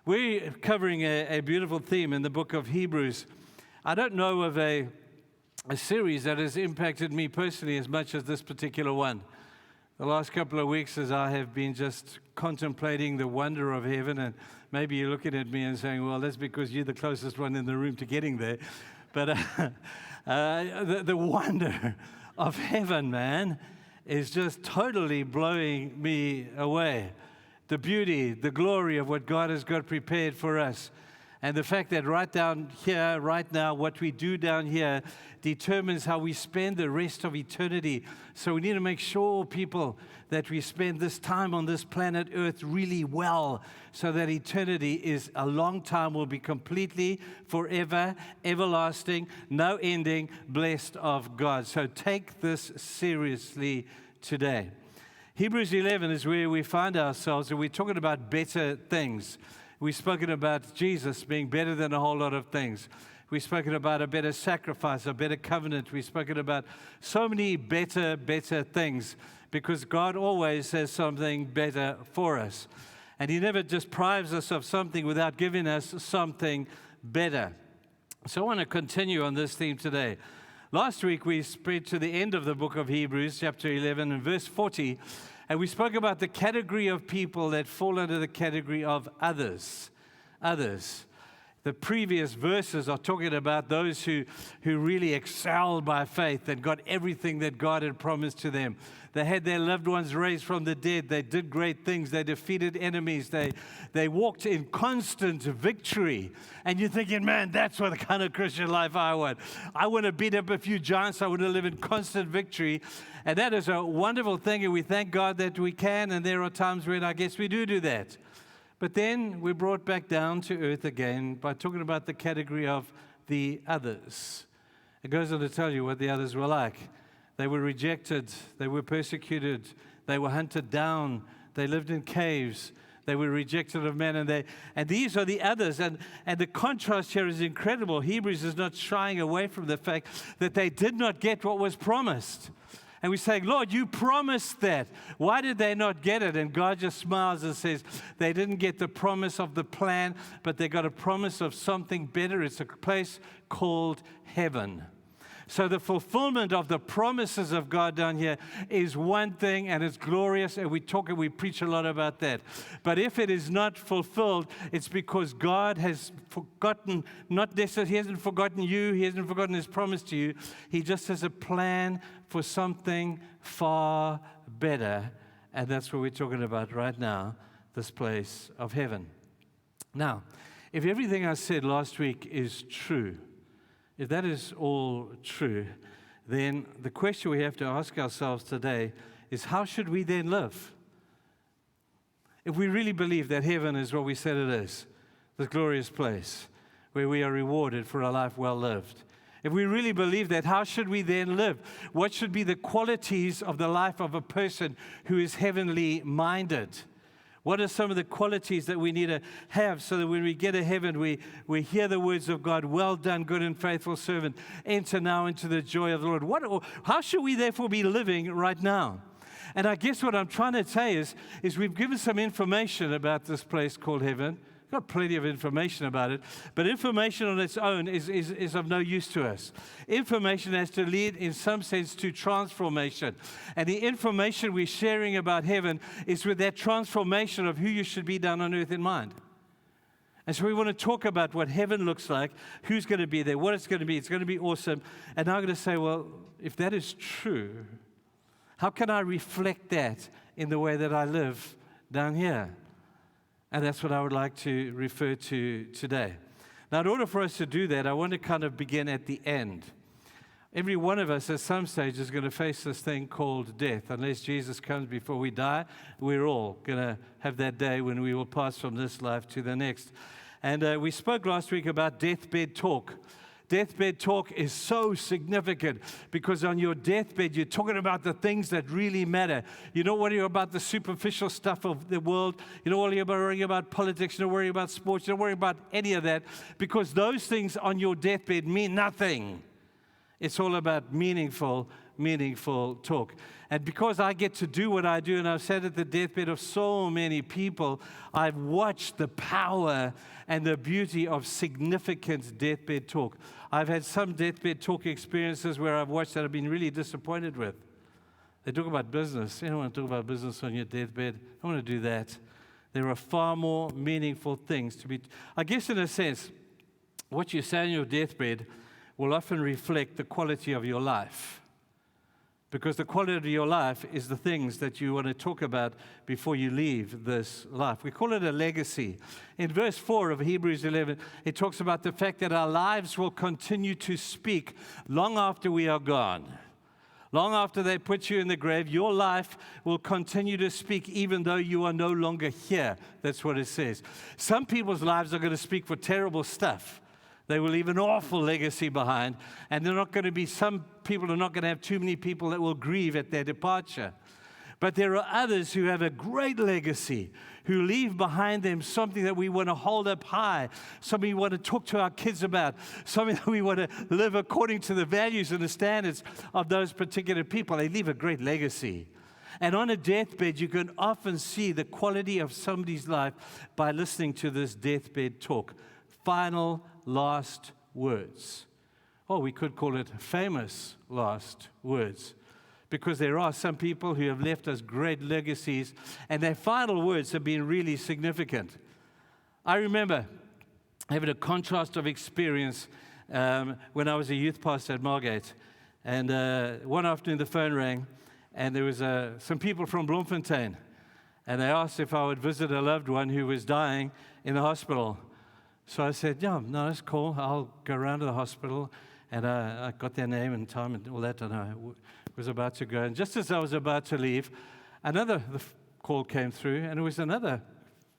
We're covering a beautiful theme in the book of Hebrews. I don't know of a series that has impacted me personally as much as this particular one. The last couple of weeks, as I have been just contemplating the wonder of heaven, and maybe you're looking at me and saying, well, that's because you're the closest one in the room to getting there. But the wonder of heaven, man, is just totally blowing me away. The beauty, the glory of what God has got prepared for us. And the fact that right down here, right now, what we do down here determines how we spend the rest of eternity. So we need to make sure, people, that we spend this time on this planet Earth really well, so that eternity is a long time, will be completely, forever, everlasting, no ending, blessed of God. So take this seriously today. Hebrews 11 is where we find ourselves, and we're talking about better things. We've spoken about Jesus being better than a whole lot of things. We've spoken about a better sacrifice, a better covenant. We've spoken about so many better things, because God always has something better for us. And He never just deprives us of something without giving us something better. So I want to continue on this theme today. Last week we spread to the end of the book of Hebrews, chapter 11 and verse 40, and we spoke about the category of people that fall under the category of others. Others. The previous verses are talking about those who really excelled by faith and got everything that God had promised to them. They had their loved ones raised from the dead. They did great things. They defeated enemies. They walked in constant victory. And you're thinking, man, that's what the kind of Christian life I want. I want to beat up a few giants. I want to live in constant victory. And that is a wonderful thing, and we thank God that we can. And there are times when I guess we do that. But then we're brought back down to earth again by talking about the category of the others. It goes on to tell you what the others were like. They were rejected, they were persecuted, they were hunted down, they lived in caves, they were rejected of men, and these are the others. And the contrast here is incredible. Hebrews is not shying away from the fact that they did not get what was promised. And we say, Lord, you promised that. Why did they not get it? And God just smiles and says, they didn't get the promise of the plan, but they got a promise of something better. It's a place called heaven. So the fulfillment of the promises of God down here is one thing, and it's glorious, and we preach a lot about that. But if it is not fulfilled, it's because God has forgotten, not necessarily, He hasn't forgotten you, He hasn't forgotten His promise to you. He just has a plan for something far better, and that's what we're talking about right now, this place of heaven. Now, if everything I said last week is true, if that is all true, then the question we have to ask ourselves today is, how should we then live? If we really believe that heaven is what we said it is, this glorious place where we are rewarded for a life well lived. If we really believe that, how should we then live? What should be the qualities of the life of a person who is heavenly minded? What are some of the qualities that we need to have so that when we get to heaven, we hear the words of God, well done, good and faithful servant, enter now into the joy of the Lord. How should we therefore be living right now? And I guess what I'm trying to say is we've given some information about this place called heaven. Got plenty of information about it, but information on its own is of no use to us. Information has to lead, in some sense, to transformation. And the information we're sharing about heaven is with that transformation of who you should be down on earth in mind. And so we want to talk about what heaven looks like, who's going to be there, what it's going to be. It's going to be awesome. And now I'm going to say, well, if that is true, how can I reflect that in the way that I live down here? And that's what I would like to refer to today. Now, in order for us to do that, I want to kind of begin at the end. Every one of us at some stage is going to face this thing called death. Unless Jesus comes before we die, we're all going to have that day when we will pass from this life to the next. And we spoke last week about deathbed talk. Deathbed talk is so significant because on your deathbed, you're talking about the things that really matter. You don't worry about the superficial stuff of the world. You don't worry about politics. You don't worry about sports. You don't worry about any of that, because those things on your deathbed mean nothing. It's all about meaningful meaningful talk. And because I get to do what I do, and I've sat at the deathbed of so many people, I've watched the power and the beauty of significant deathbed talk. I've had some deathbed talk experiences where I've watched that I've been really disappointed with. They talk about business. You don't want to talk about business on your deathbed. I want to do that. There are far more meaningful things to be. I guess in a sense, what you say on your deathbed will often reflect the quality of your life. Because the quality of your life is the things that you want to talk about before you leave this life. We call it a legacy. In verse 4 of Hebrews 11, it talks about the fact that our lives will continue to speak long after we are gone. Long after they put you in the grave, your life will continue to speak even though you are no longer here. That's what it says. Some people's lives are going to speak for terrible stuff. They will leave an awful legacy behind, and some people are not going to have too many people that will grieve at their departure. But there are others who have a great legacy, who leave behind them something that we want to hold up high, something we want to talk to our kids about, something that we want to live according to the values and the standards of those particular people. They leave a great legacy. And on a deathbed, you can often see the quality of somebody's life by listening to this deathbed talk. Final last words. Or we could call it famous last words. Because there are some people who have left us great legacies, and their final words have been really significant. I remember having a contrast of experience when I was a youth pastor at Margate. And one afternoon the phone rang, and there was some people from Bloemfontein. And they asked if I would visit a loved one who was dying in the hospital. So I said, yeah, no, that's cool. I'll go around to the hospital. And I got their name and time and all that, and I was about to go. And just as I was about to leave, the call came through, and it was another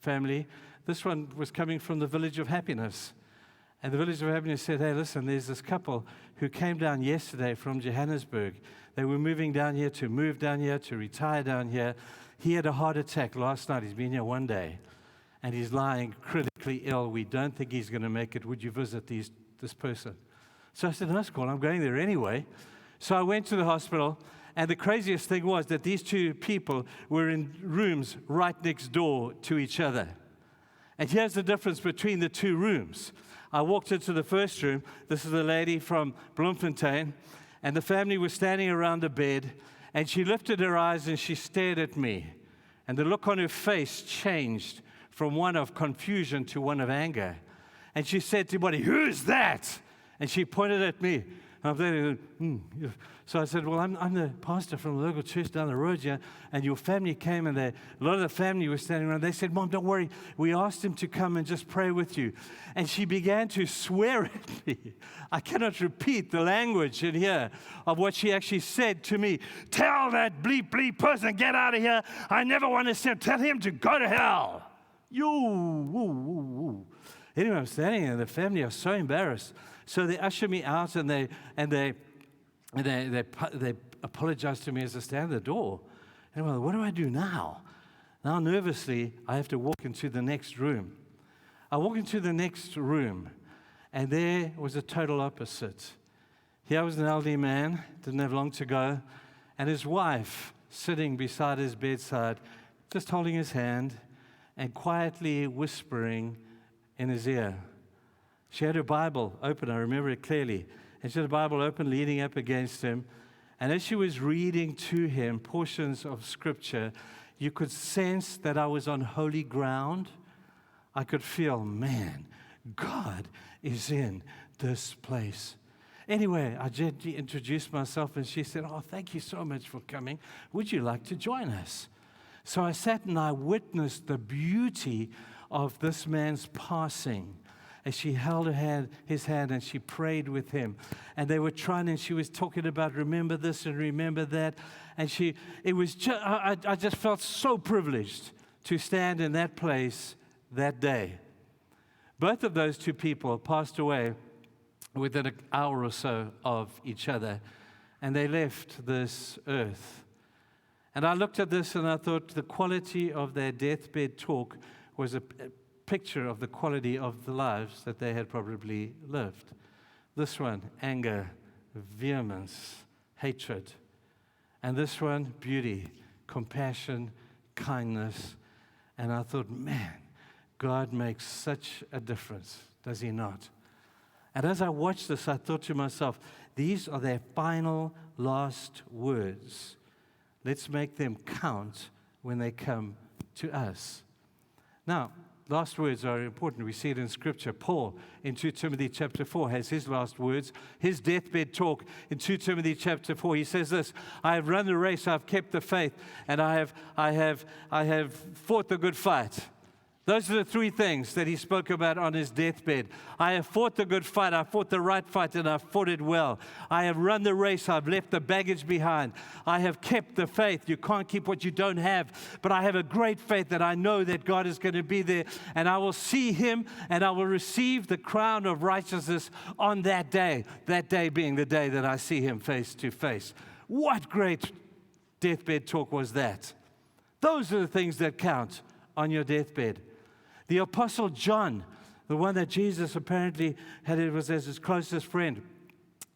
family. This one was coming from the Village of Happiness. And the Village of Happiness said, hey, listen, there's this couple who came down yesterday from Johannesburg. They were moving down here to retire down here. He had a heart attack last night. He's been here one day. And he's lying critically ill. We don't think he's going to make it. Would you visit this person? So I said, that's cool. I'm going there anyway. So I went to the hospital, and the craziest thing was that these two people were in rooms right next door to each other. And here's the difference between the two rooms. I walked into the first room. This is a lady from Bloemfontein, and the family was standing around the bed, and she lifted her eyes and she stared at me. And the look on her face changed from one of confusion to one of anger. And she said to everybody, who's that? And she pointed at me. I'm thinking, So I said, well, I'm the pastor from the local church down the road here, and your family came, and a lot of the family was standing around. They said, Mom, don't worry. We asked him to come and just pray with you. And she began to swear at me. I cannot repeat the language in here of what she actually said to me. Tell that bleep person, get out of here. I never want to see him. Tell him to go to hell. Anyway, I'm standing there, and the family are so embarrassed. So they usher me out, and they apologize to me as I stand at the door. And I'm like, what do I do now? Now, nervously, I have to walk into the next room. I walk into the next room, and there was a total opposite. Here was an elderly man, didn't have long to go, and his wife sitting beside his bedside, just holding his hand and quietly whispering in his ear. She had her Bible open, I remember it clearly. And she had the Bible open, leaning up against him. And as she was reading to him portions of Scripture, you could sense that I was on holy ground. I could feel, man, God is in this place. Anyway, I gently introduced myself, and she said, oh, thank you so much for coming. Would you like to join us? So I sat and I witnessed the beauty of this man's passing. As she held his hand, and she prayed with him. And they were trying, and she was talking about remember this and remember that. And I just felt so privileged to stand in that place that day. Both of those two people passed away within an hour or so of each other, and they left this earth. And I looked at this and I thought the quality of their deathbed talk was a picture of the quality of the lives that they had probably lived. This one, anger, vehemence, hatred, And this one, beauty, compassion, kindness. And I thought, man, God makes such a difference, does he not? And as I watched this, I thought to myself, these are their final, last words. Let's make them count when they come to us. Now, last words are important. We see it in Scripture. Paul, in 2 Timothy chapter 4, has his last words. His deathbed talk in 2 Timothy chapter 4, he says this, I have run the race, I've kept the faith, and I have fought the good fight. Those are the three things that he spoke about on his deathbed. I have fought the good fight, I fought the right fight, and I've fought it well. I have run the race, I've left the baggage behind. I have kept the faith. You can't keep what you don't have, but I have a great faith that I know that God is going to be there, and I will see him, and I will receive the crown of righteousness on that day being the day that I see him face to face. What great deathbed talk was that? Those are the things that count on your deathbed. The Apostle John, the one that Jesus apparently had was as his closest friend.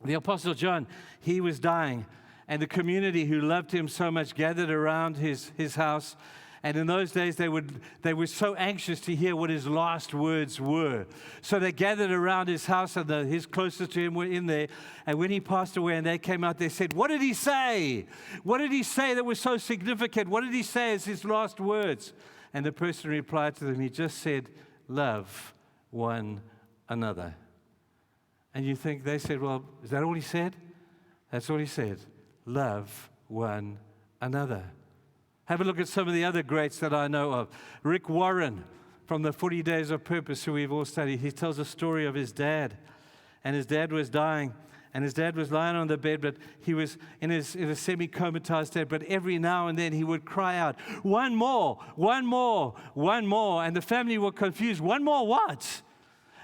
The Apostle John, he was dying, and the community who loved him so much gathered around his house. And in those days, they were so anxious to hear what his last words were. So they gathered around his house, and his closest to him were in there. And when he passed away and they came out, they said, what did he say? What did he say that was so significant? What did he say as his last words? And the person replied to them, he just said, love one another. And you think, they said, well, is that all he said? That's all he said. Love one another. Have a look at some of the other greats that I know of. Rick Warren from the 40 Days of Purpose, who we've all studied. He tells a story of his dad. And his dad was dying. And his dad was lying on the bed, but he was in a semi-comatose state. But every now and then he would cry out, one more, one more, one more. And the family were confused. One more what?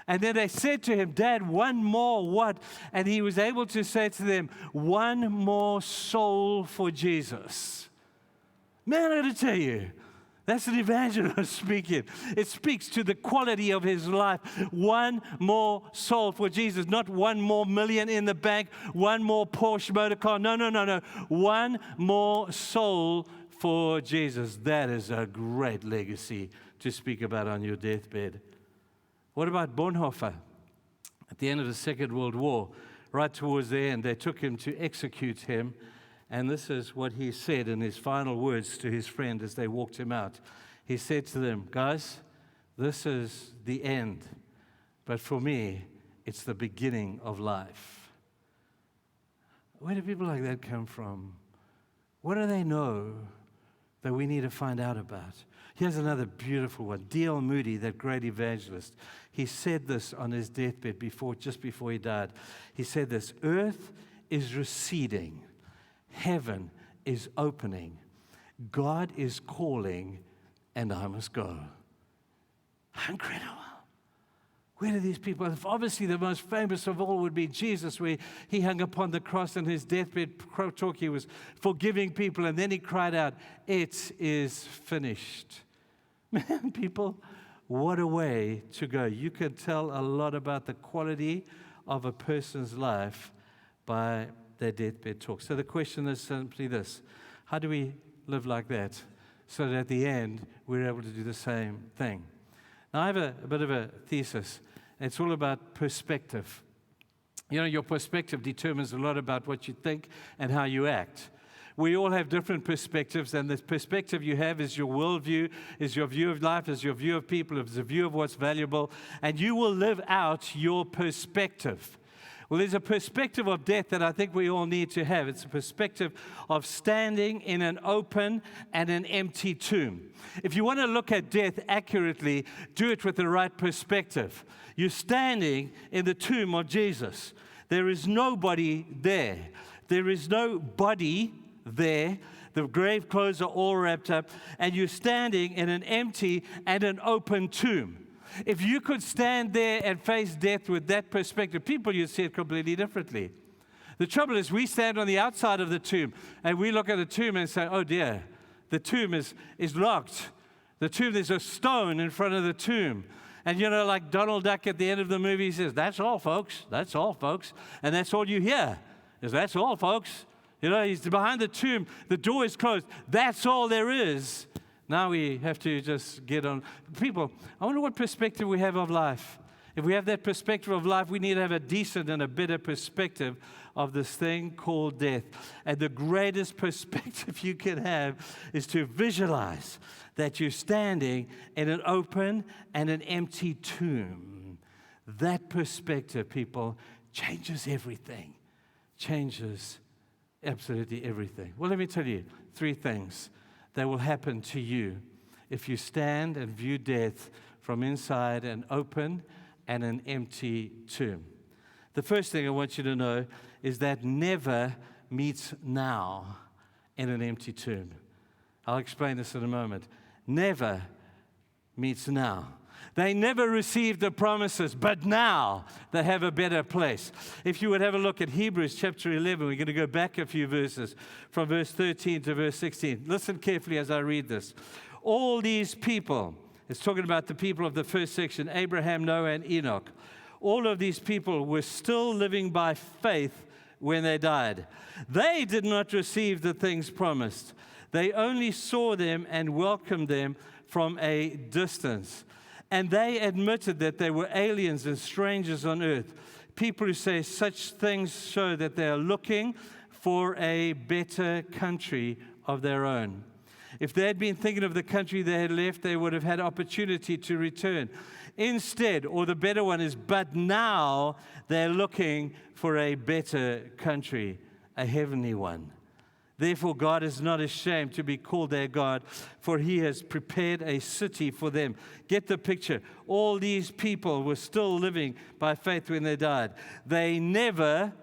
And then they said to him, Dad, one more what? And he was able to say to them, one more soul for Jesus. Man, I got to tell you, that's an evangelist speaking. It speaks to the quality of his life. One more soul for Jesus, not 1 more million in the bank, one more Porsche motor car. No. One more soul for Jesus. That is a great legacy to speak about on your deathbed. What about Bonhoeffer? At the end of the Second World War, right towards the end, they took him to execute him. And this is what he said in his final words to his friend as they walked him out. He said to them, guys, this is the end, but for me, it's the beginning of life. Where do people like that come from? What do they know that we need to find out about? Here's another beautiful one. D.L. Moody, that great evangelist, he said this on his deathbed just before he died. He said this, earth is receding. Heaven is opening. God is calling, and I must go. Incredible. Where do these people? Obviously, the most famous of all would be Jesus, where he hung upon the cross and his deathbed talk. He was forgiving people, and then he cried out, it is finished. Man, people, what a way to go. You can tell a lot about the quality of a person's life by their deathbed talk. So the question is simply this: how do we live like that so that at the end we're able to do the same thing? Now I have a bit of a thesis. It's all about perspective. You know, your perspective determines a lot about what you think and how you act. We all have different perspectives, and the perspective you have is your worldview, is your view of life, is your view of people, is the view of what's valuable, and you will live out your perspective. Well, there's a perspective of death that I think we all need to have. It's a perspective of standing in an open and an empty tomb. If you want to look at death accurately, do it with the right perspective. You're standing in the tomb of Jesus. There is nobody there. There is no body there. The grave clothes are all wrapped up, and you're standing in an empty and an open tomb. If you could stand there and face death with that perspective, people, you'd see it completely differently. The trouble is, we stand on the outside of the tomb, and we look at the tomb and say, oh dear, the tomb is locked. The tomb, there's a stone in front of the tomb. And you know, like Donald Duck at the end of the movie says, that's all, folks. That's all, folks. And that's all you hear is, that's all, folks. You know, he's behind the tomb. The door is closed. That's all there is. Now we have to just get on. People, I wonder what perspective we have of life. If we have that perspective of life, we need to have a decent and a better perspective of this thing called death. And the greatest perspective you can have is to visualize that you're standing in an open and an empty tomb. That perspective, people, changes everything. Changes absolutely everything. Well, let me tell you 3 things that will happen to you if you stand and view death from inside an open and an empty tomb. The first thing I want you to know is that never meets now in an empty tomb. I'll explain this in a moment. Never meets now. They never received the promises, but now they have a better place. If you would have a look at Hebrews chapter 11, we're going to go back a few verses from verse 13 to verse 16. Listen carefully as I read this. All these people, it's talking about the people of the first section, Abraham, Noah, and Enoch. All of these people were still living by faith when they died. They did not receive the things promised. They only saw them and welcomed them from a distance. And they admitted that they were aliens and strangers on earth. People who say such things show that they are looking for a better country of their own. If they had been thinking of the country they had left, they would have had opportunity to return. Instead, or the better one is, but now they're looking for a better country, a heavenly one. Therefore, God is not ashamed to be called their God, for he has prepared a city for them. Get the picture. All these people were still living by faith when they died. They never,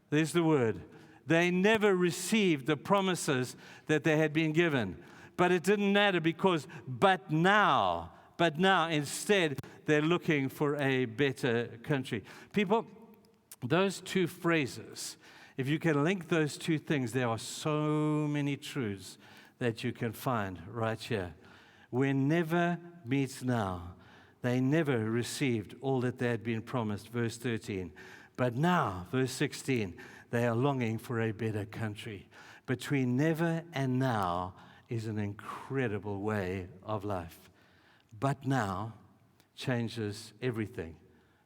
there's the word, they never received the promises that they had been given. But it didn't matter because, but now, instead, they're looking for a better country. People, those 2 phrases, if you can link those 2 things, there are so many truths that you can find right here. Where never meets now, they never received all that they had been promised, verse 13. But now, verse 16, they are longing for a better country. Between never and now is an incredible way of life. But now changes everything.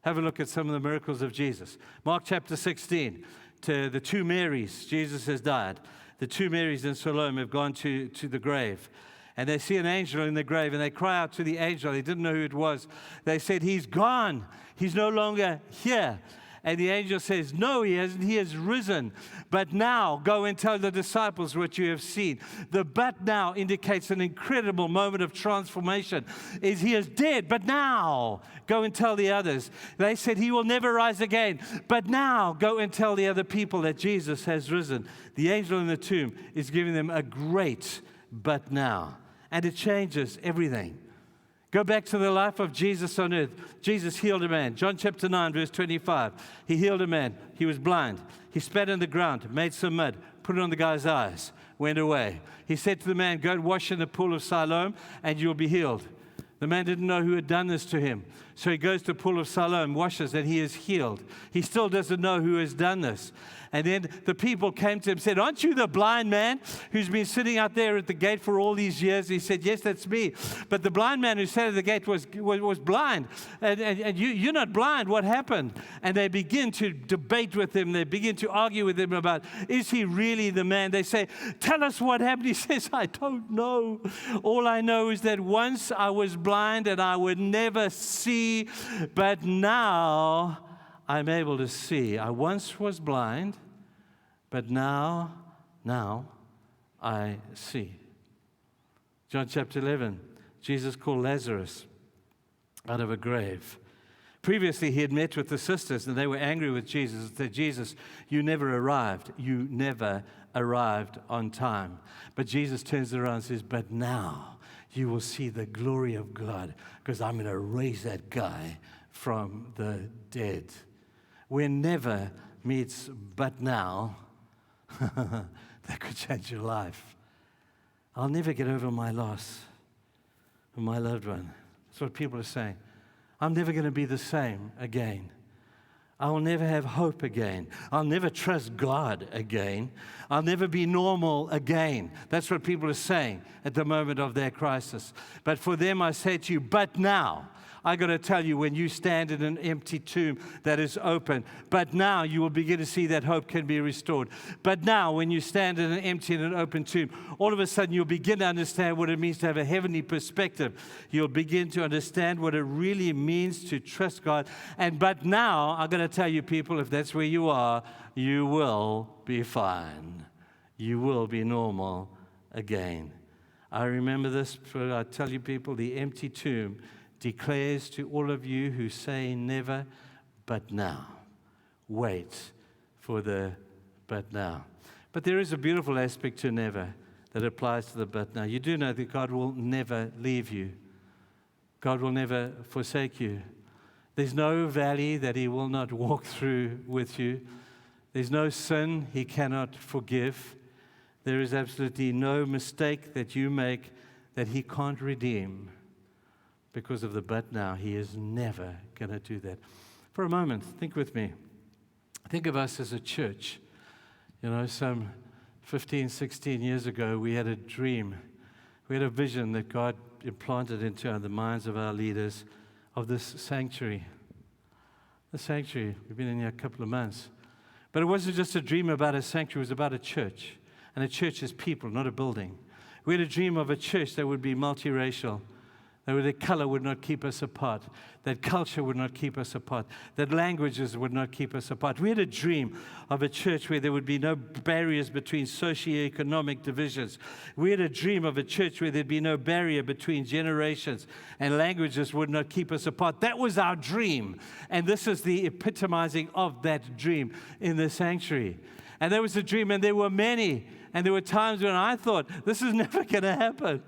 Have a look at some of the miracles of Jesus. Mark chapter 16. To the 2 Marys, Jesus has died. The 2 Marys and Salome have gone to the grave. And they see an angel in the grave, and they cry out to the angel. They didn't know who it was. They said, he's gone. He's no longer here. And the angel says, no, he hasn't. He has risen. But now go and tell the disciples what you have seen. The but now indicates an incredible moment of transformation. He is dead, but now go and tell the others. They said he will never rise again. But now go and tell the other people that Jesus has risen. The angel in the tomb is giving them a great but now. And it changes everything. Go back to the life of Jesus on earth. Jesus healed a man. John chapter 9, verse 25. He healed a man. He was blind. He spat on the ground, made some mud, put it on the guy's eyes, went away. He said to the man, go and wash in the pool of Siloam, and you'll be healed. The man didn't know who had done this to him. So he goes to the pool of Siloam, washes, and he is healed. He still doesn't know who has done this. And then the people came to him and said, aren't you the blind man who's been sitting out there at the gate for all these years? He said, yes, that's me. But the blind man who sat at the gate was blind. And you're not blind. What happened? And they begin to debate with him. They begin to argue with him about, is he really the man? They say, tell us what happened. He says, I don't know. All I know is that once I was blind and I would never see, but now I'm able to see. I once was blind, but now I see. John chapter 11, Jesus called Lazarus out of a grave. Previously, he had met with the sisters, and they were angry with Jesus and said, Jesus, you never arrived. You never arrived on time. But Jesus turns around and says, but now you will see the glory of God, because I'm going to raise that guy from the dead. Where never meets but now, that could change your life. I'll never get over my loss of my loved one. That's what people are saying. I'm never going to be the same again. I will never have hope again. I'll never trust God again. I'll never be normal again. That's what people are saying at the moment of their crisis. But for them, I say to you, but now, I got to tell you, when you stand in an empty tomb that is open, but now you will begin to see that hope can be restored. But now, when you stand in an empty and an open tomb, all of a sudden you'll begin to understand what it means to have a heavenly perspective. You'll begin to understand what it really means to trust God. And but now, I'm going to tell you, people, if that's where you are, you will be fine. You will be normal again. I remember this, I tell you, people, the empty tomb declares to all of you who say never, but now. Wait for the but now. But there is a beautiful aspect to never that applies to the but now. You do know that God will never leave you. God will never forsake you. There's no valley that He will not walk through with you. There's no sin He cannot forgive. There is absolutely no mistake that you make that He can't redeem. Because of the but now, He is never going to do that. For a moment, think with me. Think of us as a church. You know, some 15, 16 years ago, we had a dream. We had a vision that God implanted into the minds of our leaders of this sanctuary. The sanctuary, we've been in here a couple of months. But it wasn't just a dream about a sanctuary, it was about a church. And a church is people, not a building. We had a dream of a church that would be multiracial. That color would not keep us apart. That culture would not keep us apart. That languages would not keep us apart. We had a dream of a church where there would be no barriers between socioeconomic divisions. We had a dream of a church where there'd be no barrier between generations and languages would not keep us apart. That was our dream. And this is the epitomizing of that dream in the sanctuary. And there was a dream, and there were many. And there were times when I thought, this is never going to happen.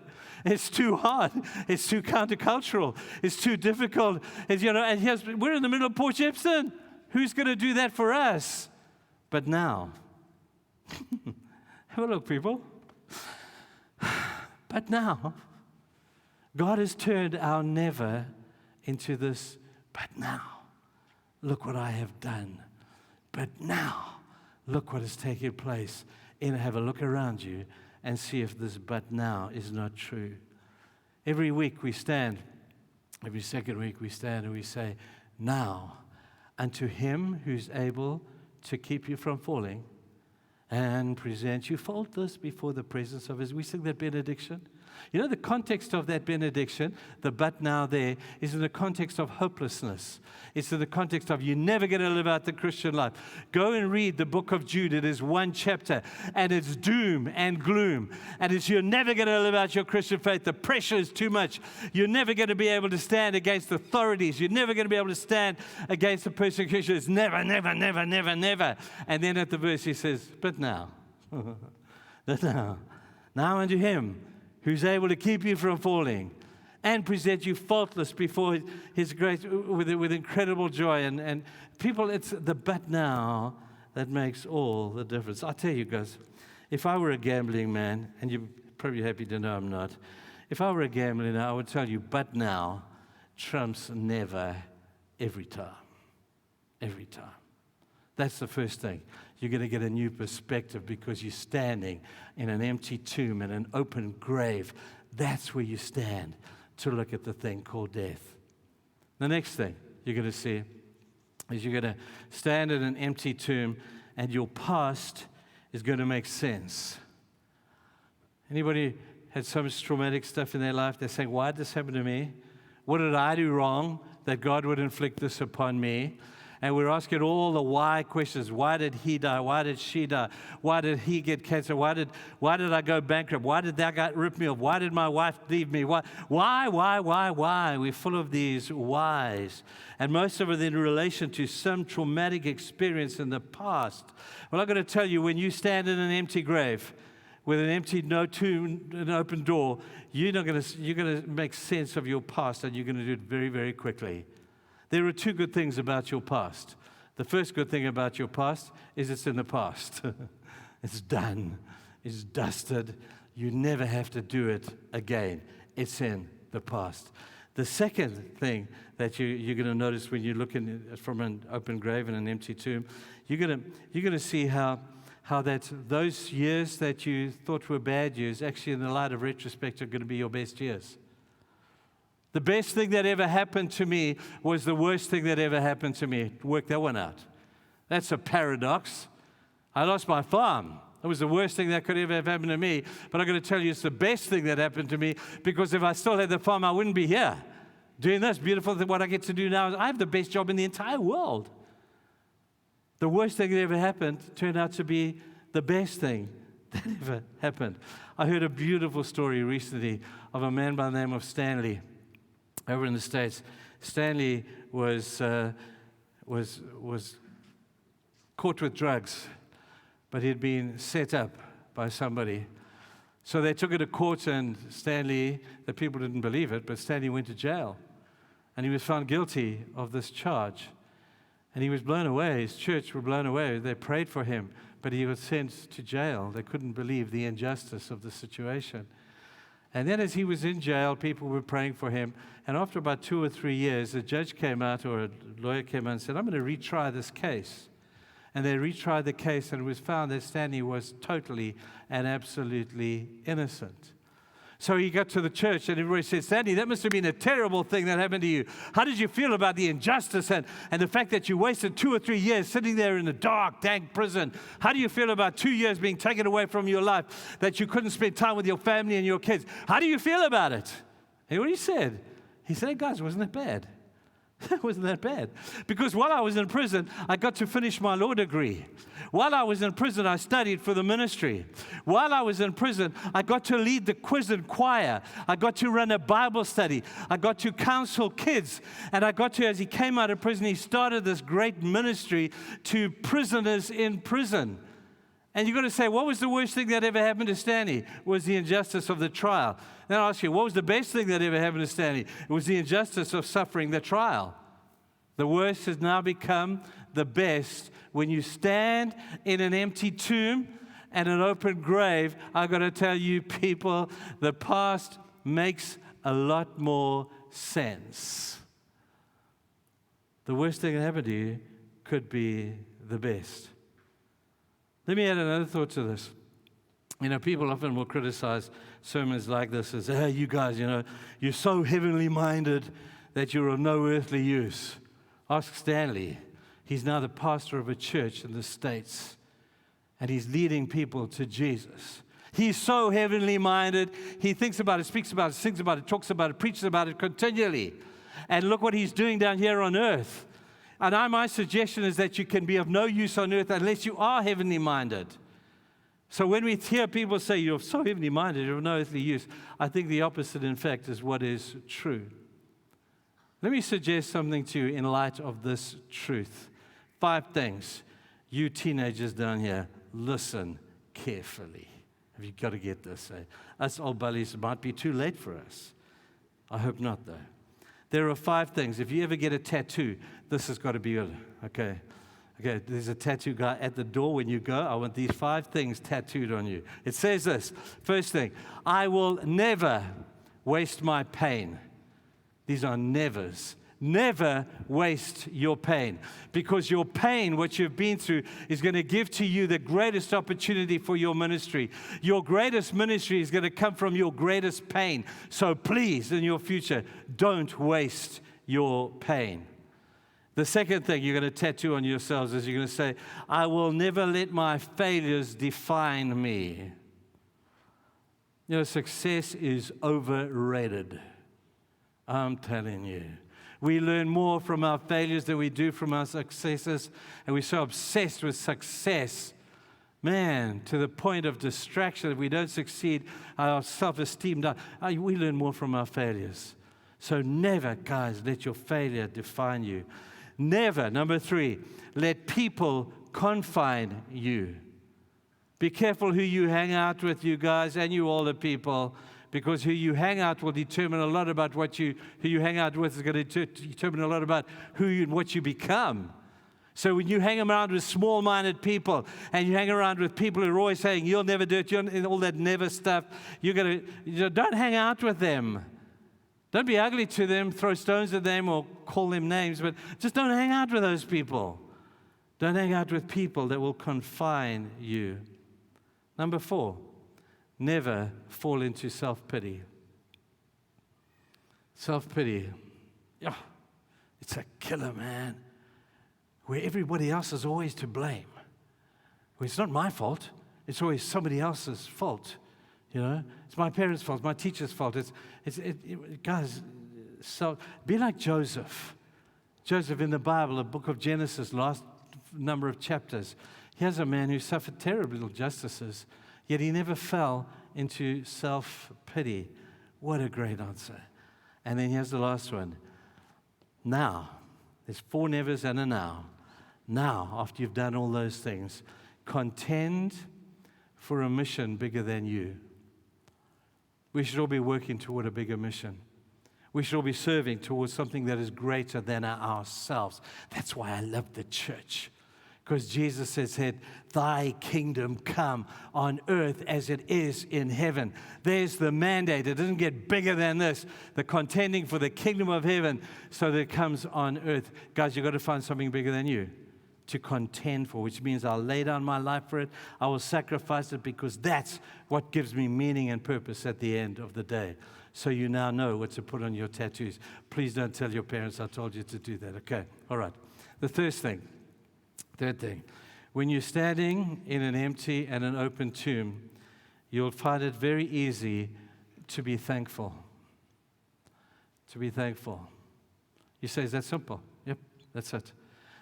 It's too hard. It's too countercultural. It's too difficult. It's, and we're in the middle of Port Shepstone. Who's going to do that for us? But now, have a look, people. But now, God has turned our never into this, but now, look what I have done. But now, look what has taken place. And have a look around you and see if this but now is not true. Every week we stand, every second week we stand and we say, now unto Him who's able to keep you from falling and present you faultless before the presence of His. We sing that benediction. You know, the context of that benediction, the but now there, is in the context of hopelessness. It's in the context of you're never going to live out the Christian life. Go and read the book of Jude. It is one chapter, and it's doom and gloom. And it's you're never going to live out your Christian faith. The pressure is too much. You're never going to be able to stand against authorities. You're never going to be able to stand against the persecution. It's never, never, never, never, never. And then at the verse he says, but now, but now unto Him who's able to keep you from falling and present you faultless before His grace with incredible joy. And people, it's the but now that makes all the difference. I'll tell you guys, if I were a gambling man, and you're probably happy to know I'm not, if I were a gambling man, I would tell you, but now trumps never every time. Every time. That's the first thing. You're going to get a new perspective because you're standing in an empty tomb in an open grave. That's where you stand to look at the thing called death. The next thing you're going to see is you're going to stand in an empty tomb and your past is going to make sense. Anybody had so much traumatic stuff in their life? They're saying, why did this happen to me? What did I do wrong that God would inflict this upon me? And we're asking all the why questions. Why did he die? Why did she die? Why did he get cancer? Why did I go bankrupt? Why did that guy rip me off? Why did my wife leave me? Why? We're full of these whys. And most of it in relation to some traumatic experience in the past. Well, I'm going to tell you, when you stand in an empty grave, with an empty no tomb, an open door, you're going to make sense of your past, and you're going to do it very, very quickly. There are two good things about your past. The first good thing about your past is it's in the past. It's done. It's dusted. You never have to do it again. It's in the past. The second thing that you're going to notice when you look from an open grave and an empty tomb, you're going to see how that those years that you thought were bad years, actually in the light of retrospect, are going to be your best years. The best thing that ever happened to me was the worst thing that ever happened to me. Work that one out. That's a paradox. I lost my farm. It was the worst thing that could ever have happened to me. But I'm going to tell you, it's the best thing that happened to me, because if I still had the farm, I wouldn't be here doing this beautiful thing. What I get to do now is I have the best job in the entire world. The worst thing that ever happened turned out to be the best thing that ever happened. I heard a beautiful story recently of a man by the name of Stanley over in the States. Stanley was caught with drugs, but he'd been set up by somebody. So they took it to court, and Stanley, the people didn't believe it, but Stanley went to jail. And he was found guilty of this charge. And he was blown away. His church were blown away. They prayed for him, but he was sent to jail. They couldn't believe the injustice of the situation. And then as he was in jail, people were praying for him. And after about 2 or 3 years, a judge came out, or a lawyer came out and said, I'm going to retry this case. And they retried the case, and it was found that Stanley was totally and absolutely innocent. So he got to the church, and everybody said, Stanley, that must have been a terrible thing that happened to you. How did you feel about the injustice and the fact that you wasted 2 or 3 years sitting there in a dark, dank prison? How do you feel about 2 years being taken away from your life, that you couldn't spend time with your family and your kids? How do you feel about it? And what he said? He said, hey, guys, wasn't that bad? It wasn't that bad. Because while I was in prison, I got to finish my law degree. While I was in prison, I studied for the ministry. While I was in prison, I got to lead the quiz and choir. I got to run a Bible study. I got to counsel kids. And I got to, as he came out of prison, he started this great ministry to prisoners in prison. And you're going to say, what was the worst thing that ever happened to Stanley? It was the injustice of the trial. Then I'll ask you, what was the best thing that ever happened to Stanley? It was the injustice of suffering the trial. The worst has now become the best. When you stand in an empty tomb and an open grave, I've got to tell you, people, the past makes a lot more sense. The worst thing that happened to you could be the best. Let me add another thought to this. You know, people often will criticize sermons like this as, hey, you guys, you're so heavenly minded that you're of no earthly use. Ask Stanley. He's now the pastor of a church in the States, and he's leading people to Jesus. He's so heavenly minded. He thinks about it, speaks about it, sings about it, talks about it, preaches about it continually. And look what he's doing down here on earth. And my suggestion is that you can be of no use on earth unless you are heavenly minded. So when we hear people say, you're so heavenly minded, you're of no earthly use, I think the opposite, in fact, is what is true. Let me suggest something to you in light of this truth. 5 things. You teenagers down here, listen carefully. Have you got to get this? Us old bullies, it might be too late for us. I hope not, though. There are 5 things. If you ever get a tattoo, this has got to be it. Okay, there's a tattoo guy at the door when you go. I want these 5 things tattooed on you. It says this. First thing, I will never waste my pain. These are nevers. Never waste your pain, because your pain, what you've been through, is going to give to you the greatest opportunity for your ministry. Your greatest ministry is going to come from your greatest pain. So please, in your future, don't waste your pain. The second thing you're going to tattoo on yourselves is you're going to say, I will never let my failures define me. Success is overrated. I'm telling you. We learn more from our failures than we do from our successes, and we're so obsessed with success, man, to the point of distraction. If we don't succeed, our self-esteem down. We learn more from our failures. So never, guys, let your failure define you. Never, number 3, let people confine you. Be careful who you hang out with, you guys, and you older people, because who you hang out will determine a lot about who you hang out with is going to determine a lot about what you become. So when you hang around with small-minded people and you hang around with people who are always saying, you'll never do it, and all that never stuff, don't hang out with them. Don't be ugly to them, throw stones at them, or call them names, but just don't hang out with those people. Don't hang out with people that will confine you. Number 4, never fall into self-pity. Self-pity. Yeah, it's a killer, man. Where everybody else is always to blame. Well, it's not my fault. It's always somebody else's fault. You know, it's my parents' fault, my teacher's fault. Guys, so be like Joseph. Joseph in the Bible, the book of Genesis, last number of chapters. Here's a man who suffered terrible injustices, yet he never fell into self-pity. What a great answer. And then here's the last one. Now, there's 4 nevers and a now. Now, after you've done all those things, contend for a mission bigger than you. We should all be working toward a bigger mission. We should all be serving towards something that is greater than ourselves. That's why I love the church. Because Jesus has said, thy kingdom come on earth as it is in heaven. There's the mandate. It doesn't get bigger than this. The contending for the kingdom of heaven so that it comes on earth. Guys, you've got to find something bigger than you to contend for, which means I'll lay down my life for it. I will sacrifice it because that's what gives me meaning and purpose at the end of the day. So you now know what to put on your tattoos. Please don't tell your parents I told you to do that. Okay, all right. The third thing, when you're standing in an empty and an open tomb, you'll find it very easy to be thankful. To be thankful. You say, is that simple? Yep, that's it.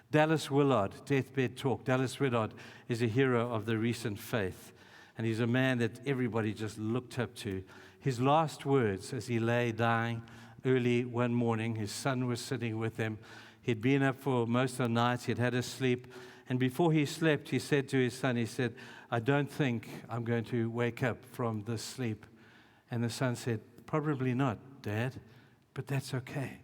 Dallas Willard, Deathbed Talk. Dallas Willard is a hero of the recent faith, and he's a man that everybody just looked up to. His last words as he lay dying early one morning, his son was sitting with him. He'd been up for most of the night. He'd had a sleep. And before he slept, he said to his son, he said, I don't think I'm going to wake up from this sleep. And the son said, probably not, Dad, but that's okay.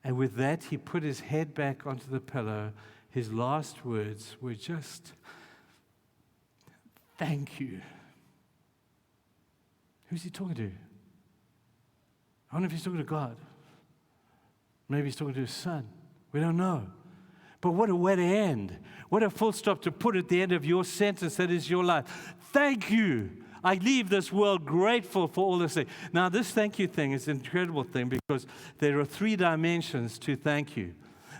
And with that, he put his head back onto the pillow. His last words were just, thank you. Who's he talking to? I wonder if he's talking to God. Maybe he's talking to his son. We don't know. But what a way to end. What a full stop to put at the end of your sentence that is your life. Thank you. I leave this world grateful for all this thing. Now, this thank you thing is an incredible thing because there are 3 dimensions to thank you.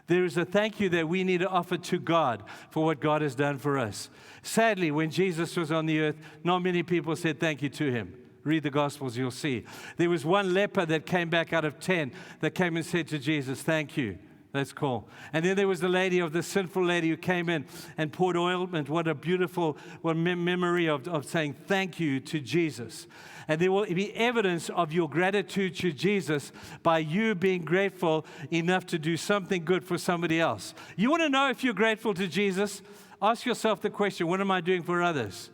There is a thank you that we need to offer to God for what God has done for us. Sadly, when Jesus was on the earth, not many people said thank you to him. Read the Gospels, you'll see. There was one leper that came back out of 10 that came and said to Jesus, thank you. That's cool. And then there was the sinful lady who came in and poured ointment. What a beautiful memory of saying thank you to Jesus. And there will be evidence of your gratitude to Jesus by you being grateful enough to do something good for somebody else. You want to know if you're grateful to Jesus? Ask yourself the question, what am I doing for others?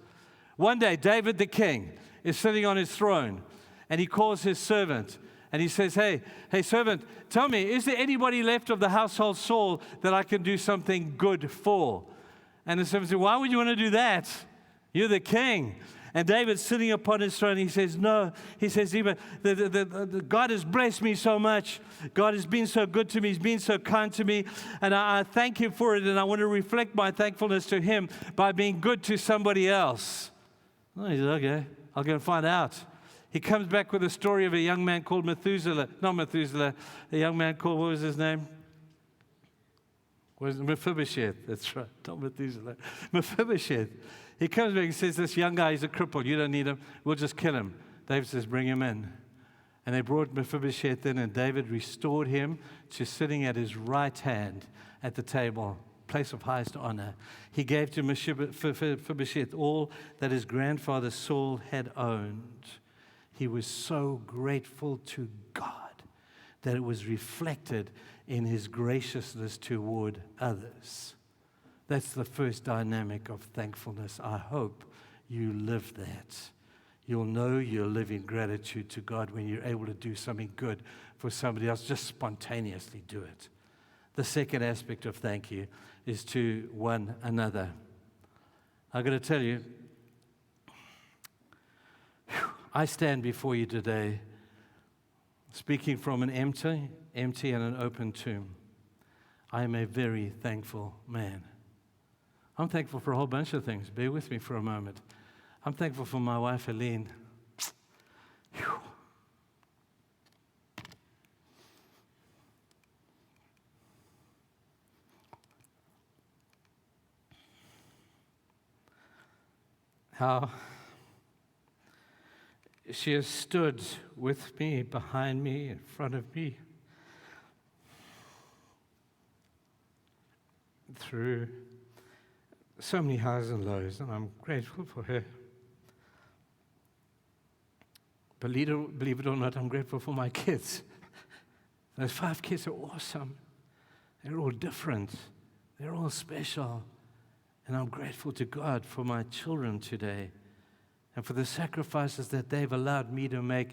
One day, David the king is sitting on his throne, and he calls his servant. And he says, hey, servant, tell me, is there anybody left of the household Saul that I can do something good for? And the servant said, why would you want to do that? You're the king. And David's sitting upon his throne. He says, no. He says, even God has blessed me so much. God has been so good to me. He's been so kind to me. And I thank him for it. And I want to reflect my thankfulness to him by being good to somebody else. Oh, he says, okay, I'll go and find out. He comes back with a story of a young man called Methuselah. Not Methuselah, a young man called, what was his name? Was it Mephibosheth? That's right, not Methuselah. Mephibosheth. He comes back and says, this young guy, he's a cripple. You don't need him. We'll just kill him. David says, bring him in. And they brought Mephibosheth in, and David restored him to sitting at his right hand at the table, place of highest honor. He gave to Mephibosheth all that his grandfather Saul had owned. He was so grateful to God that it was reflected in his graciousness toward others. That's the first dynamic of thankfulness. I hope you live that. You'll know you're living gratitude to God when you're able to do something good for somebody else. Just spontaneously do it. The second aspect of thank you is to one another. I've got to tell you, I stand before you today speaking from an empty and an open tomb. I am a very thankful man. I'm thankful for a whole bunch of things. Bear with me for a moment. I'm thankful for my wife, Helene. Whew. How she has stood with me, behind me, in front of me, through so many highs and lows, and I'm grateful for her. Believe it or not, I'm grateful for my kids. Those 5 kids are awesome. They're all different. They're all special. And I'm grateful to God for my children today and for the sacrifices that they've allowed me to make.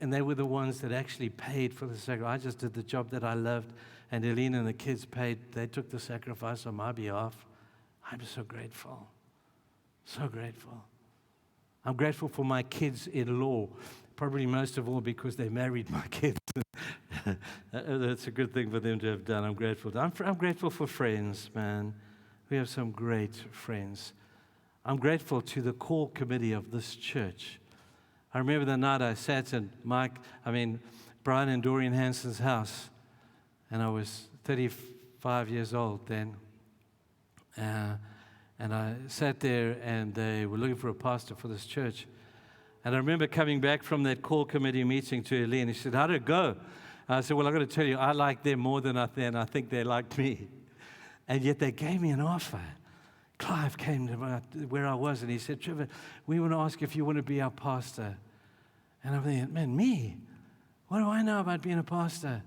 And they were the ones that actually paid for the sacrifice. I just did the job that I loved, and Helene and the kids paid. They took the sacrifice on my behalf. I'm so grateful. So grateful. I'm grateful for my kids-in-law, probably most of all because they married my kids. That's a good thing for them to have done. I'm grateful. I'm grateful for friends, man. We have some great friends. I'm grateful to the core committee of this church. I remember the night I sat in Brian and Doreen Hanson's house, and I was 35 years old then. And I sat there, and they were looking for a pastor for this church. And I remember coming back from that core committee meeting to Helene. He said, "How did it go?" I said, "Well, I've got to tell you, I like them more than I think they liked me." And yet they gave me an offer. Clive came to where I was, and he said, "Trevor, we want to ask if you want to be our pastor." And I'm thinking, man, me? What do I know about being a pastor?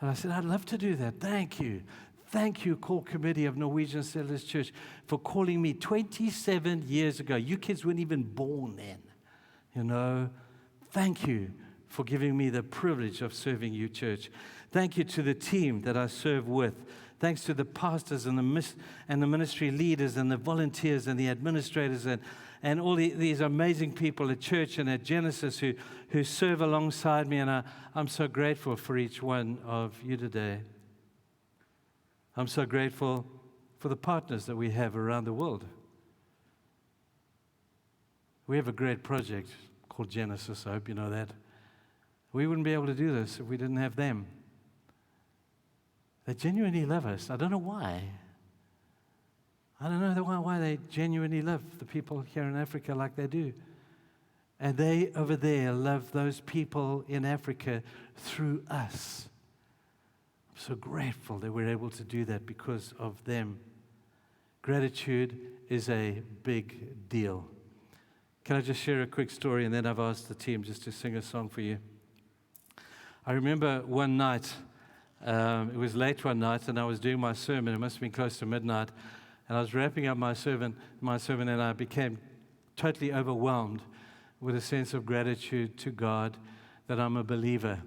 And I said, "I'd love to do that. Thank you. Thank you, core committee of Norwegian Settlers Church, for calling me 27 years ago. You kids weren't even born then. You know, thank you for giving me the privilege of serving you, church. Thank you to the team that I serve with. Thanks to the pastors and the ministry leaders and the volunteers and the administrators and all these amazing people at church and at Genesis who serve alongside me. And I'm so grateful for each one of you today. I'm so grateful for the partners that we have around the world. We have a great project called Genesis. I hope you know that. We wouldn't be able to do this if we didn't have them. They genuinely love us. I don't know why. I don't know why they genuinely love the people here in Africa like they do. And they over there love those people in Africa through us. I'm so grateful that we're able to do that because of them. Gratitude is a big deal. Can I just share a quick story, and then I've asked the team just to sing a song for you. I remember one night, it was late one night, and I was doing my sermon. It must have been close to midnight, and I was wrapping up my sermon, and I became totally overwhelmed with a sense of gratitude to God that I'm a believer.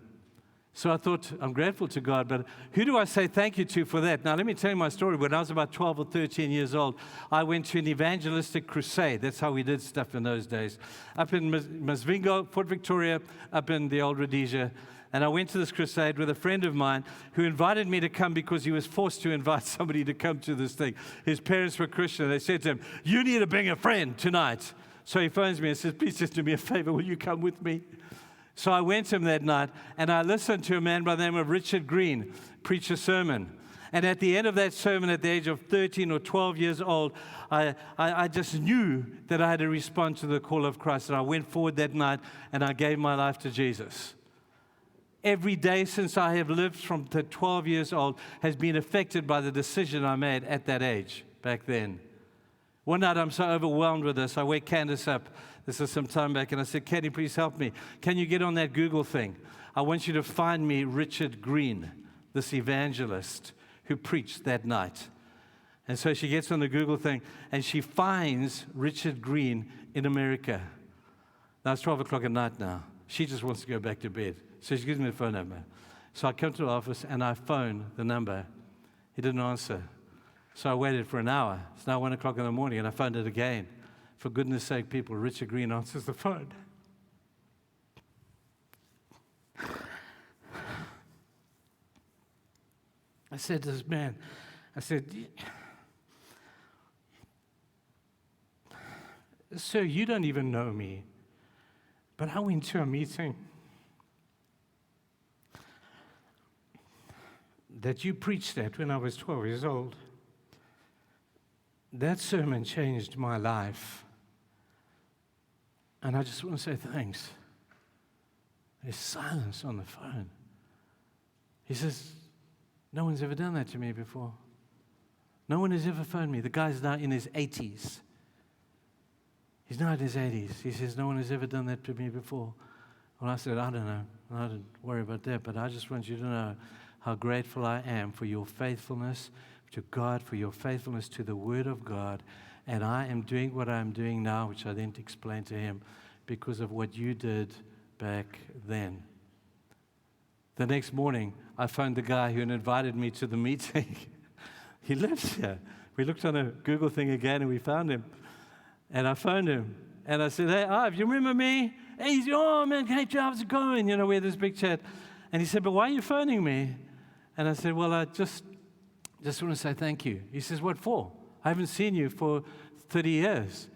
So I thought, I'm grateful to God, but who do I say thank you to for that? Now, let me tell you my story. When I was about 12 or 13 years old, I went to an evangelistic crusade. That's how we did stuff in those days. Up in Masvingo, Fort Victoria, up in the old Rhodesia. And I went to this crusade with a friend of mine who invited me to come because he was forced to invite somebody to come to this thing. His parents were Christian. They said to him, "You need to bring a friend tonight." So he phones me and says, "Please just do me a favor. Will you come with me?" So I went to him that night, and I listened to a man by the name of Richard Green preach a sermon. And at the end of that sermon, at the age of 13 or 12 years old, I just knew that I had to respond to the call of Christ. And I went forward that night, and I gave my life to Jesus. Every day since I have lived from 12 years old has been affected by the decision I made at that age, back then. One night, I'm so overwhelmed with this, I wake Candace up. This is some time back, and I said, "Candy, please help me. Can you get on that Google thing? I want you to find me Richard Green, this evangelist who preached that night." And so she gets on the Google thing, and she finds Richard Green in America. Now, it's 12 o'clock at night now. She just wants to go back to bed. So she gives me the phone number. So I come to the office, and I phone the number. He didn't answer. So I waited for an hour. It's now 1 o'clock in the morning, and I phoned it again. For goodness sake, people, Richard Green answers the phone. I said to this man, I said, sir, you don't even know me, but I went to a meeting that you preached at when I was 12 years old. That sermon changed my life. And I just want to say thanks. There's silence on the phone. He says, no one's ever done that to me before. No one has ever phoned me. The guy's now in his 80s. He's now in his 80s. He says, no one has ever done that to me before. Well, I said, I don't know. I don't worry about that, but I just want you to know how grateful I am for your faithfulness to God, for your faithfulness to the Word of God. And I am doing what I'm doing now, which I didn't explain to him, because of what you did back then. The next morning, I phoned the guy who had invited me to the meeting. He lives here. We looked on a Google thing again, and we found him. And I phoned him. And I said, hey, Ive, you remember me? And he said, oh, man, hey, how's it going? You know, we had this big chat. And he said, but why are you phoning me? And I said, well, I just want to say thank you. He says, what for? I haven't seen you for 30 years.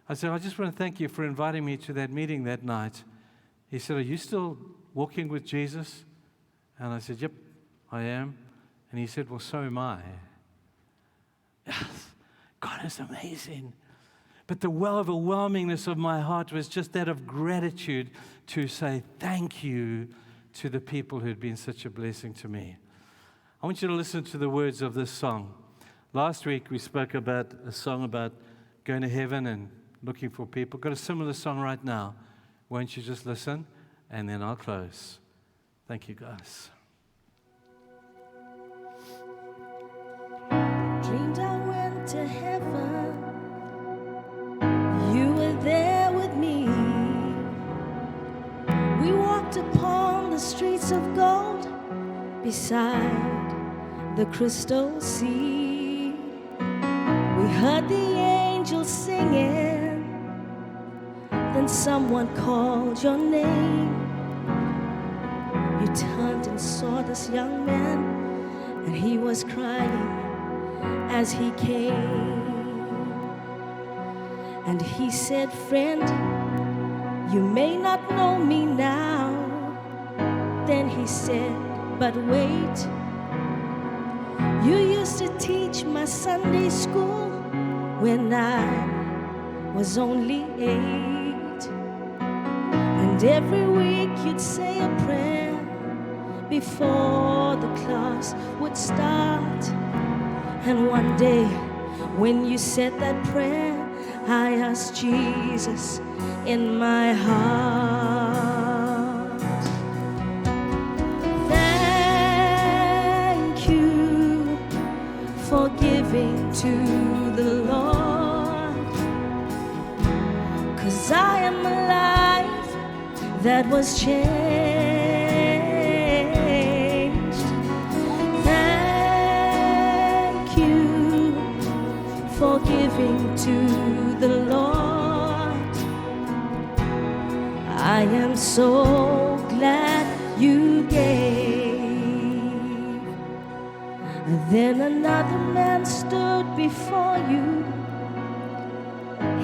I said, I just want to thank you for inviting me to that meeting that night. He said, are you still walking with Jesus? And I said, yep, I am. And he said, well, so am I. God is amazing. But the overwhelmingness of my heart was just that of gratitude to say thank you to the people who had been such a blessing to me. I want you to listen to the words of this song. Last week we spoke about a song about going to heaven and looking for people. Got a similar song right now. Won't you just listen? And then I'll close. Thank you, guys. Dreamed I went to heaven. You were there with me. We walked upon the streets of gold beside the crystal sea. We heard the angels singing. Then someone called your name. You turned and saw this young man, and he was crying as he came. And he said, friend, you may not know me now. Then he said, but wait, you used to teach my Sunday school when I was only 8. And every week you'd say a prayer before the class would start. And one day when you said that prayer, I asked Jesus in my heart. Thank you for giving to the Lord, 'cause I am a life that was changed. Thank you for giving to the Lord. I am so glad you gave. Then another man stood before you.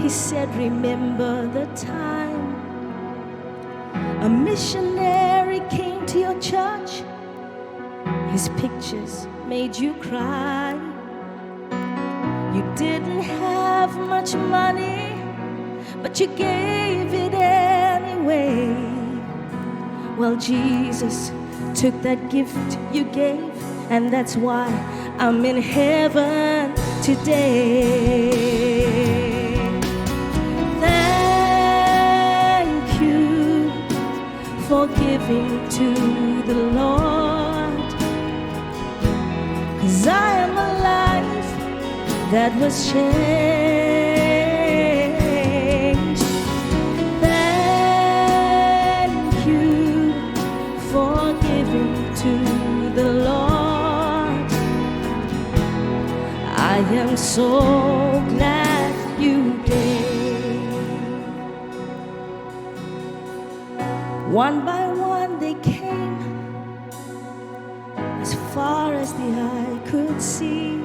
He said, remember the time a missionary came to your church. His pictures made you cry. You didn't have much money, but you gave it anyway. Well, Jesus took that gift you gave, and that's why I'm in heaven today. Thank you for giving to the Lord, 'cause I am a life that was changed. Thank you for giving to the Lord. I am so glad you gave. One by one they came, as far as the eye could see.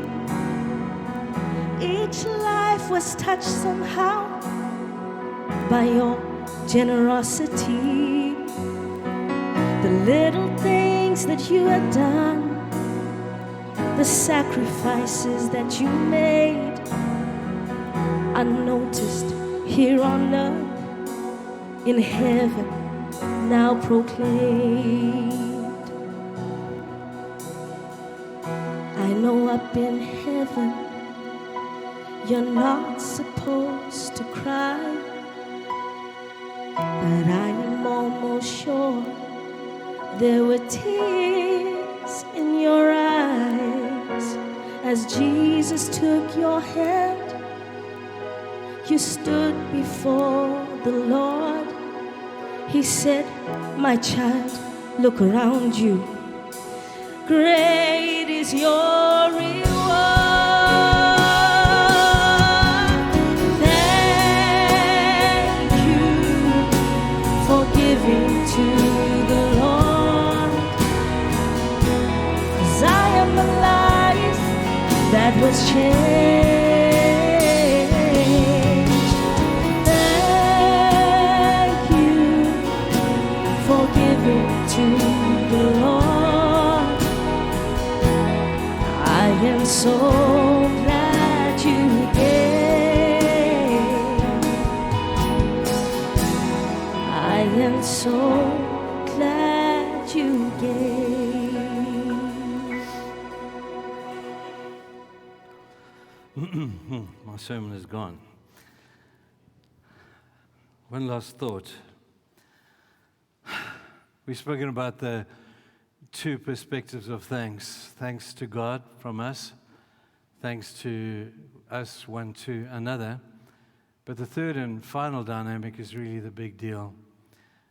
Each life was touched somehow by your generosity. The little things that you had done, the sacrifices that you made, unnoticed here on earth, in heaven now proclaimed. I know up in heaven you're not supposed to cry, but I am almost sure there were tears in your eyes as Jesus took your hand. You stood before the Lord. He said, my child, look around you. Great is your reward. Thank you for giving to the Lord, 'cause I am the life that was changed. Thank you for giving to the Lord. I am so glad you gave. I am so glad you gave. My sermon is gone. One last thought. We've spoken about the two perspectives of thanks. Thanks to God from us, thanks to us one to another. But the third and final dynamic is really the big deal.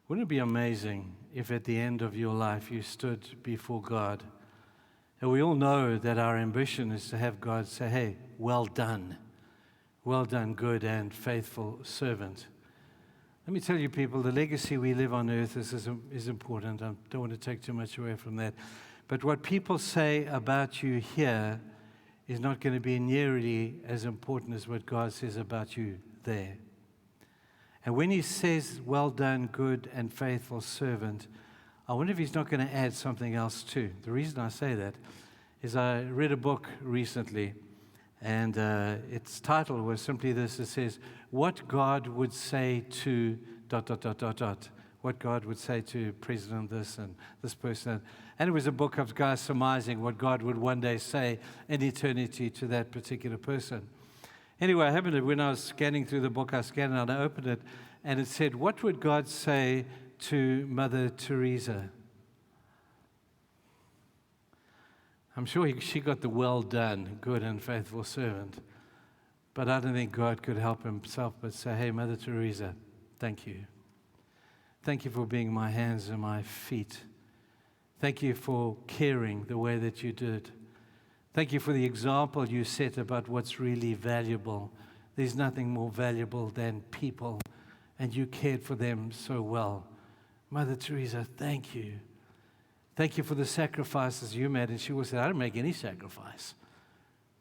Wouldn't it be amazing if at the end of your life you stood before God? And we all know that our ambition is to have God say, hey, well done, good and faithful servant. Let me tell you, people, the legacy we live on earth is important. I don't want to take too much away from that. But what people say about you here is not going to be nearly as important as what God says about you there. And when he says, well done, good and faithful servant, I wonder if he's not going to add something else too. The reason I say that is I read a book recently, and its title was simply this. It says, what God would say to ... What God would say to President this and this person. And it was a book of guys surmising what God would one day say in eternity to that particular person. Anyway, I happened to, when I was scanning through the book, I scanned it and I opened it, and it said, what would God say to Mother Teresa? I'm sure she got the well done, good and faithful servant. But I don't think God could help himself but say, hey, Mother Teresa, thank you. Thank you for being my hands and my feet. Thank you for caring the way that you did. Thank you for the example you set about what's really valuable. There's nothing more valuable than people, and you cared for them so well. Mother Teresa, thank you. Thank you for the sacrifices you made. And she would say, I didn't make any sacrifice.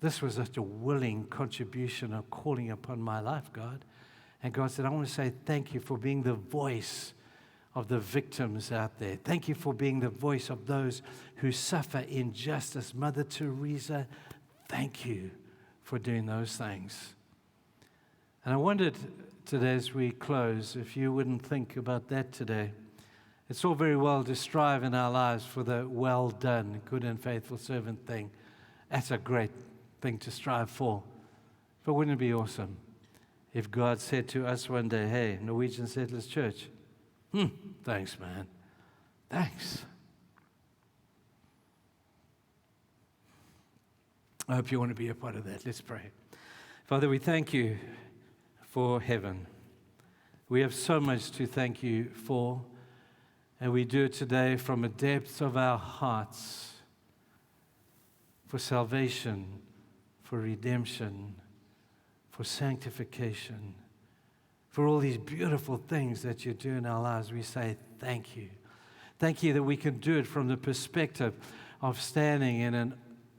This was such a willing contribution of calling upon my life, God. And God said, I want to say thank you for being the voice of the victims out there. Thank you for being the voice of those who suffer injustice. Mother Teresa, thank you for doing those things. And I wondered today as we close, if you wouldn't think about that today. It's all very well to strive in our lives for the well done, good and faithful servant thing. That's a great thing to strive for. But wouldn't it be awesome if God said to us one day, hey, Norwegian Settlers Church, thanks, man. Thanks. I hope you want to be a part of that. Let's pray. Father, we thank you for heaven. We have so much to thank you for. And we do it today from the depths of our hearts for salvation, for redemption, for sanctification, for all these beautiful things that you do in our lives. We say thank you. Thank you that we can do it from the perspective of standing in an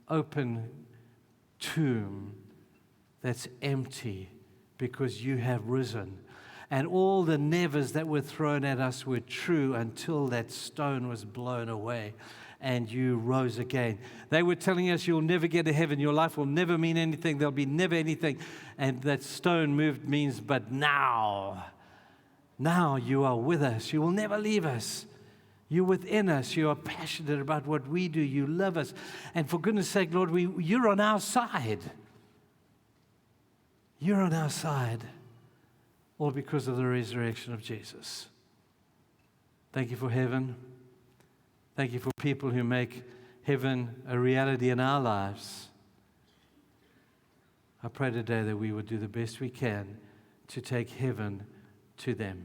open tomb that's empty because you have risen. And all the nevers that were thrown at us were true until that stone was blown away and you rose again. They were telling us you'll never get to heaven, your life will never mean anything, there'll be never anything. And that stone moved means, but now you are with us. You will never leave us. You're within us. You are passionate about what we do. You love us. And for goodness sake, Lord, you're on our side. You're on our side. All because of the resurrection of Jesus. Thank you for heaven. Thank you for people who make heaven a reality in our lives. I pray today that we would do the best we can to take heaven to them.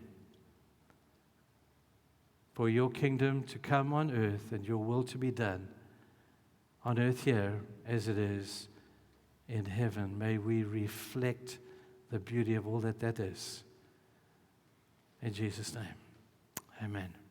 For your kingdom to come on earth and your will to be done on earth here as it is in heaven. May we reflect the beauty of all that is. In Jesus' name, amen.